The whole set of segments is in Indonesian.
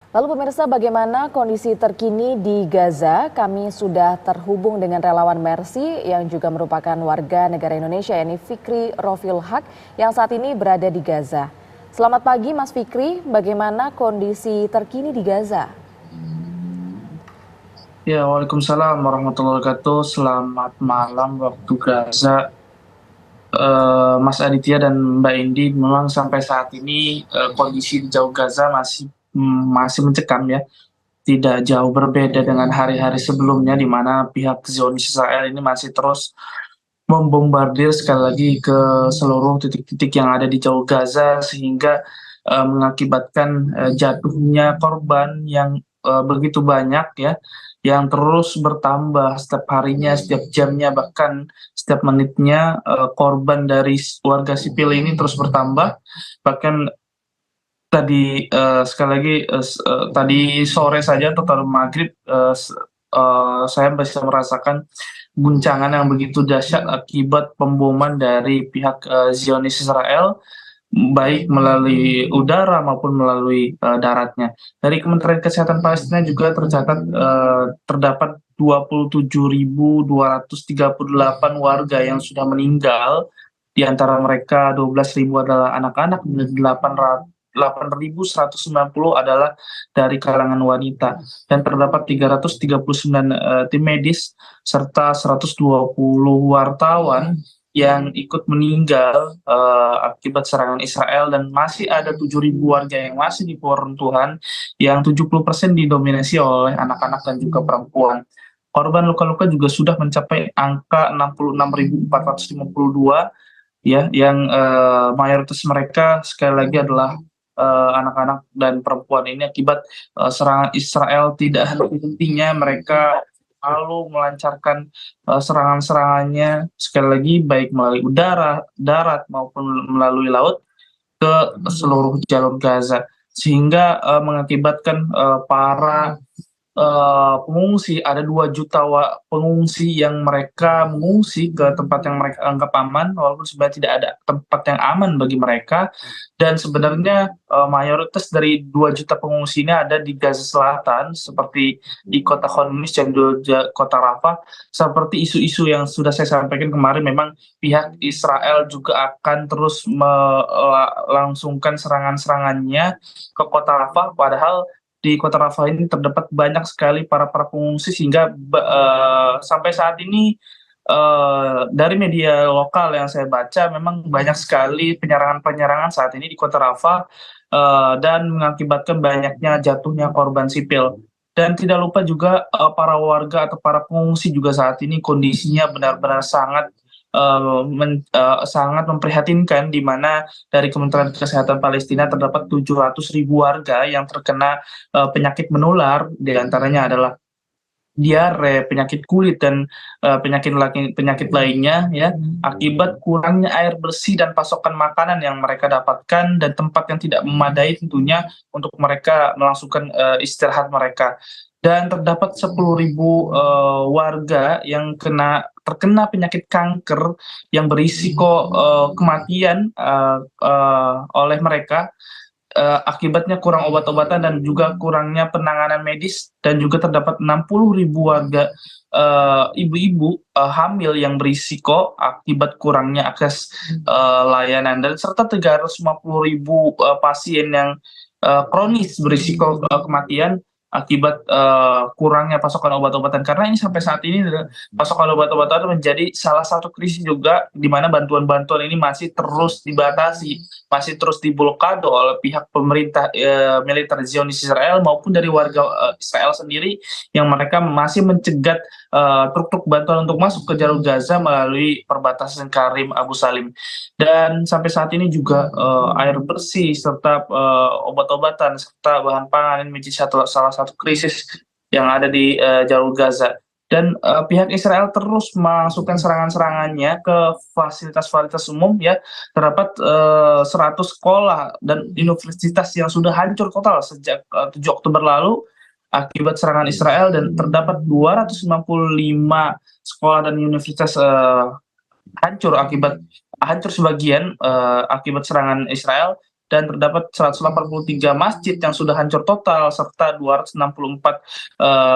Lalu pemirsa, bagaimana kondisi terkini di Gaza? Kami sudah terhubung dengan relawan Mercy yang juga merupakan warga negara Indonesia, yakni Fikri Rofil Haq yang saat ini berada di Gaza. Selamat pagi Mas Fikri, bagaimana kondisi terkini di Gaza? Ya, Waalaikumsalam warahmatullahi wabarakatuh. Selamat malam waktu Gaza, Mas Aditya dan Mbak Indi. Memang sampai saat ini kondisi di jauh Gaza masih mencekam ya. Tidak jauh berbeda dengan hari-hari sebelumnya, di mana pihak Zionis Israel ini masih terus membombardir sekali lagi ke seluruh titik-titik yang ada di jauh Gaza, sehingga mengakibatkan jatuhnya korban yang begitu banyak ya, yang terus bertambah setiap harinya, setiap jamnya, bahkan setiap menitnya. Korban dari warga sipil ini terus bertambah. Bahkan sekali lagi, tadi sore saja atau maghrib, saya bisa merasakan guncangan yang begitu dahsyat akibat pemboman dari pihak Zionis Israel, baik melalui udara maupun melalui daratnya. Dari Kementerian Kesehatan Palestina juga tercatat terdapat 27.238 warga yang sudah meninggal, di antara mereka 12.000 adalah anak-anak dan 8.190 adalah dari kalangan wanita, dan terdapat 339 tim medis serta 120 wartawan yang ikut meninggal akibat serangan Israel, dan masih ada 7.000 warga yang masih di peruntuhan, yang 70% didominasi oleh anak-anak dan juga perempuan. Korban luka-luka juga sudah mencapai angka 66.452 ya, yang mayoritas mereka sekali lagi adalah anak-anak dan perempuan. Ini akibat serangan Israel tidak henti-hentinya mereka lalu melancarkan serangan-serangannya, sekali lagi baik melalui udara, darat maupun melalui laut, ke seluruh jalur Gaza, sehingga mengakibatkan para pengungsi, ada 2 juta pengungsi yang mereka mengungsi ke tempat yang mereka anggap aman, walaupun sebenarnya tidak ada tempat yang aman bagi mereka. Dan sebenarnya mayoritas dari 2 juta pengungsi ini ada di Gaza Selatan, seperti di kota Khan Yunis dan juga kota Rafah. Seperti isu-isu yang sudah saya sampaikan kemarin, memang pihak Israel juga akan terus melangsungkan serangan-serangannya ke kota Rafah, padahal di kota Rafah ini terdapat banyak sekali para pengungsi, sehingga sampai saat ini dari media lokal yang saya baca, memang banyak sekali penyerangan-penyerangan saat ini di kota Rafah, dan mengakibatkan banyaknya jatuhnya korban sipil. Dan tidak lupa juga para warga atau para pengungsi juga saat ini kondisinya benar-benar sangat memprihatinkan, di mana dari Kementerian Kesehatan Palestina terdapat 700.000 warga yang terkena penyakit menular, di antaranya adalah diare, penyakit kulit, dan penyakit lainnya ya, akibat kurangnya air bersih dan pasokan makanan yang mereka dapatkan, dan tempat yang tidak memadai tentunya untuk mereka melangsungkan istirahat mereka. Dan terdapat 10.000 warga yang terkena penyakit kanker yang berisiko kematian oleh mereka, akibatnya kurang obat-obatan dan juga kurangnya penanganan medis. Dan juga terdapat 60.000 warga ibu-ibu hamil yang berisiko akibat kurangnya akses layanan, dan serta 350.000 pasien yang kronis berisiko kematian akibat kurangnya pasokan obat-obatan. Karena ini sampai saat ini pasokan obat-obatan menjadi salah satu krisis juga, di mana bantuan-bantuan ini masih terus dibatasi, masih terus diblokade oleh pihak pemerintah militer Zionis Israel maupun dari warga Israel sendiri, yang mereka masih mencegat truk-truk bantuan untuk masuk ke jalur Gaza melalui perbatasan Karim Abu Salim. Dan sampai saat ini juga air bersih serta obat-obatan serta bahan pangan ini menjadi salah satu krisis yang ada di jalur Gaza. Dan pihak Israel terus memasukkan serangan-serangannya ke fasilitas-fasilitas umum ya. Terdapat 100 sekolah dan universitas yang sudah hancur total sejak 7 Oktober lalu akibat serangan Israel, dan terdapat 295 sekolah dan universitas hancur sebagian akibat serangan Israel. dan terdapat 183 masjid yang sudah hancur total serta 264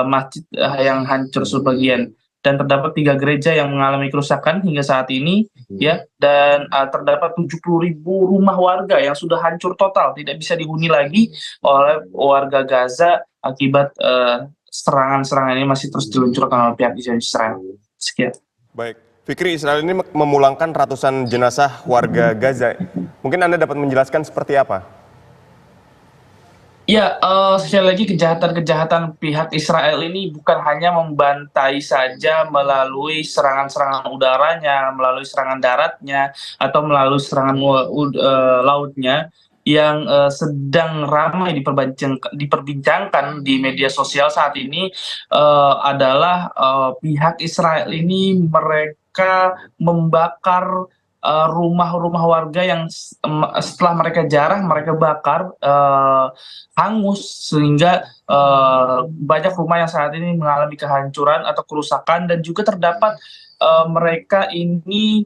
masjid yang hancur sebagian, dan terdapat 3 gereja yang mengalami kerusakan hingga saat ini ya, dan terdapat 70.000 rumah warga yang sudah hancur total, tidak bisa dihuni lagi oleh warga Gaza akibat serangan-serangan ini masih terus diluncurkan oleh pihak Israel. Sekian. Baik, Fikri, Israel ini memulangkan ratusan jenazah warga Gaza. Mungkin Anda dapat menjelaskan seperti apa? Ya, sekali lagi kejahatan-kejahatan pihak Israel ini bukan hanya membantai saja melalui serangan-serangan udaranya, melalui serangan daratnya, atau melalui serangan lautnya, yang sedang ramai diperbincangkan di media sosial saat ini adalah pihak Israel ini mereka membakar rumah-rumah warga yang setelah mereka jarah, mereka bakar hangus, sehingga banyak rumah yang saat ini mengalami kehancuran atau kerusakan, dan juga terdapat mereka ini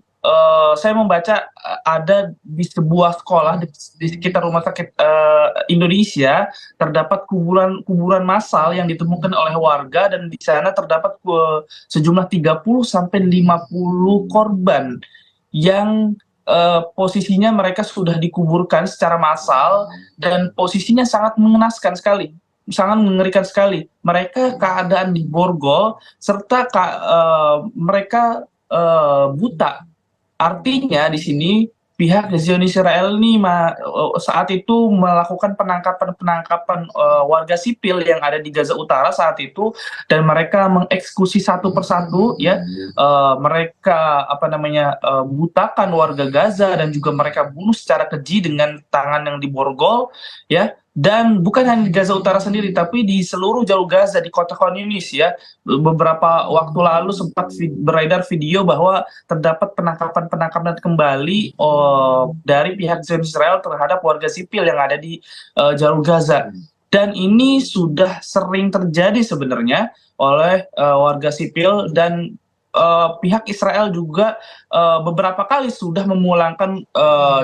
saya membaca ada di sebuah sekolah di sekitar rumah sakit Indonesia terdapat kuburan massal yang ditemukan oleh warga, dan di sana terdapat sejumlah 30 sampai 50 korban yang posisinya mereka sudah dikuburkan secara massal, dan posisinya sangat mengenaskan sekali, sangat mengerikan sekali. Mereka keadaan di borgol serta mereka buta. Artinya di sini pihak Zionis Israel ini saat itu melakukan penangkapan warga sipil yang ada di Gaza Utara saat itu, dan mereka mengeksekusi satu persatu ya, mereka butakan warga Gaza, dan juga mereka bunuh secara keji dengan tangan yang diborgol ya. Dan bukan hanya di Gaza Utara sendiri, tapi di seluruh jalur Gaza, di kota Khan Yunis ya. Beberapa waktu lalu sempat beredar video bahwa terdapat penangkapan kembali dari pihak Israel terhadap warga sipil yang ada di jalur Gaza. Dan ini sudah sering terjadi sebenarnya oleh warga sipil, dan pihak Israel juga beberapa kali sudah memulangkan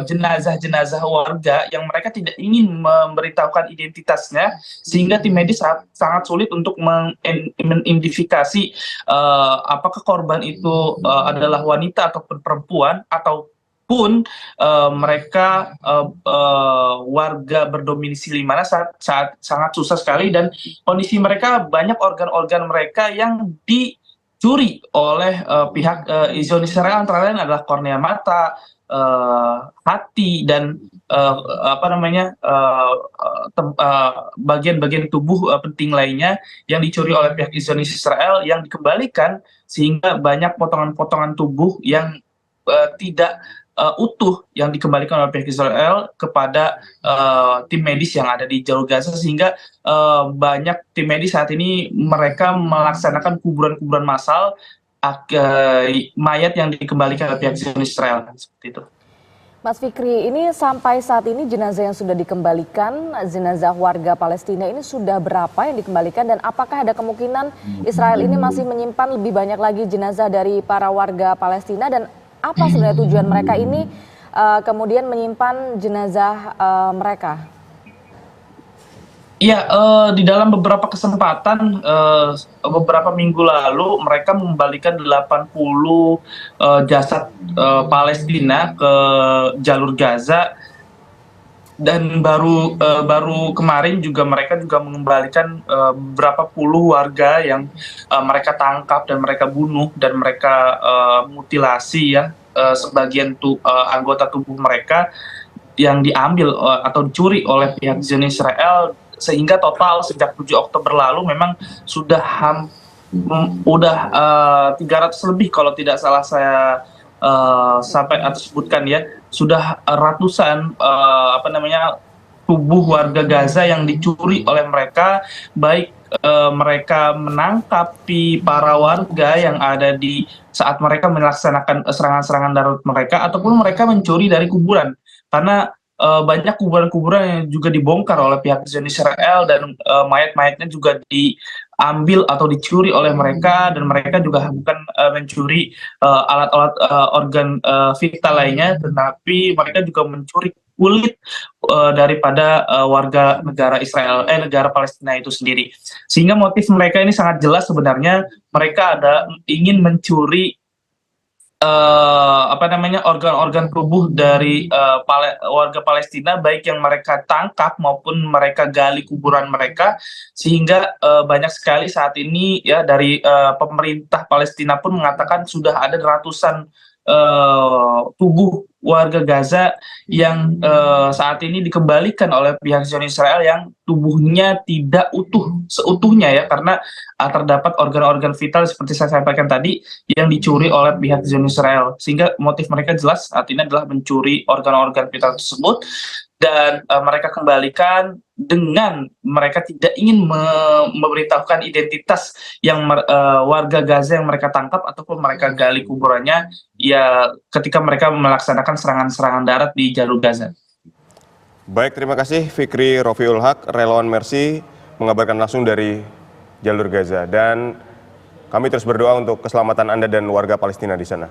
jenazah-jenazah warga yang mereka tidak ingin memberitahukan identitasnya, sehingga tim medis sangat sulit untuk mengidentifikasi apakah korban itu adalah wanita ataupun perempuan, ataupun mereka warga berdomisili mana. Saat sangat susah sekali, dan kondisi mereka banyak organ-organ mereka yang dicuri oleh pihak Zionis Israel, antara lain adalah kornea mata, hati, dan bagian-bagian tubuh penting lainnya yang dicuri oleh pihak Zionis Israel, yang dikembalikan, sehingga banyak potongan-potongan tubuh yang tidak utuh yang dikembalikan oleh pihak Israel kepada tim medis yang ada di jalur Gaza, sehingga banyak tim medis saat ini mereka melaksanakan kuburan-kuburan massal mayat yang dikembalikan oleh pihak Israel, seperti itu. Mas Fikri, ini sampai saat ini jenazah yang sudah dikembalikan, jenazah warga Palestina ini sudah berapa yang dikembalikan, dan apakah ada kemungkinan Israel ini masih menyimpan lebih banyak lagi jenazah dari para warga Palestina, dan apa sebenarnya tujuan mereka ini kemudian menyimpan jenazah mereka? Ya, di dalam beberapa kesempatan beberapa minggu lalu mereka mengembalikan 80 jasad Palestina ke jalur Gaza, dan baru kemarin juga mereka juga mengembalikan beberapa puluh warga yang mereka tangkap dan mereka bunuh dan mereka mutilasi ya, sebagian anggota tubuh mereka yang diambil atau dicuri oleh pihak Zionis Israel, sehingga total sejak 7 Oktober lalu memang sudah 300 lebih kalau tidak salah saya sampai sebutkan ya, sudah ratusan tubuh warga Gaza yang dicuri oleh mereka, baik mereka menangkapi para warga yang ada di saat mereka melaksanakan serangan-serangan darurat mereka, ataupun mereka mencuri dari kuburan, karena banyak kuburan-kuburan yang juga dibongkar oleh pihak Zionis Israel, dan mayat-mayatnya juga diambil atau dicuri oleh mereka, dan mereka juga bukan mencuri alat-alat organ vital lainnya, tetapi mereka juga mencuri kulit daripada warga negara Palestina itu sendiri. Sehingga motif mereka ini sangat jelas sebenarnya, mereka ingin mencuri organ-organ tubuh dari warga Palestina, baik yang mereka tangkap maupun mereka gali kuburan mereka, sehingga banyak sekali saat ini ya dari pemerintah Palestina pun mengatakan sudah ada ratusan tubuh warga Gaza yang saat ini dikembalikan oleh pihak Zionis Israel yang tubuhnya tidak seutuhnya ya, karena terdapat organ-organ vital seperti saya sampaikan tadi yang dicuri oleh pihak Zionis Israel, sehingga motif mereka jelas saat ini adalah mencuri organ-organ vital tersebut dan mereka kembalikan dengan mereka tidak ingin memberitahukan identitas yang warga Gaza yang mereka tangkap ataupun mereka gali kuburannya ya ketika mereka melaksanakan serangan-serangan darat di jalur Gaza. Baik, terima kasih Fikri Rofiul Haq, relawan Mercy mengabarkan langsung dari jalur Gaza, dan kami terus berdoa untuk keselamatan Anda dan warga Palestina di sana.